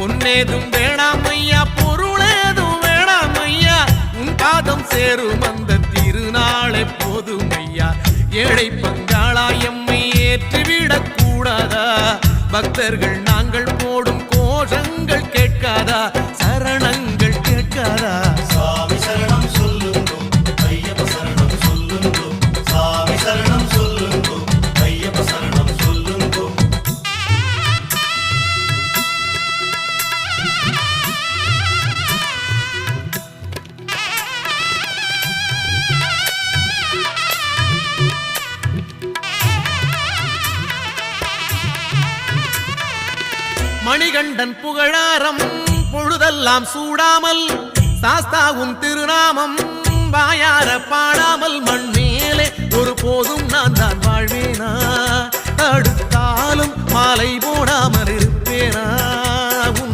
பொன்னேதும் வேணாம் ஐயா, பொருளேதும் வேணாம் ஐயா, உன் பாதம் சேரும் அந்த திருநாளை போதும் ஐயா. ஏழை பங்காளா எம்மை ஏற்றிவிடக் கூடாதா? பக்தர்கள் நாங்கள் போடும் கோஷங்கள் கேட்காதா? சரணங்கள் கேட்காதா? சாமி சரணம் சொல்லுங்கோ, ஐயப்ப சரணம் சொல்லுங்கோ, சாமி சரணம் சொல்லுங்கோ, ஐயப்ப சரணம் சொல்லுங்கோ. மணிகண்டன் புகழாரம் பொழுதெல்லாம் சூடாமல், சாஸ்தாவும் திருநாமம் வாயார பாடாமல், மண் மேலே ஒரு போதும் நான் தான் வாழ்வேனா? அடுத்தாலும் மாலை போடாமல் இருப்பேனா?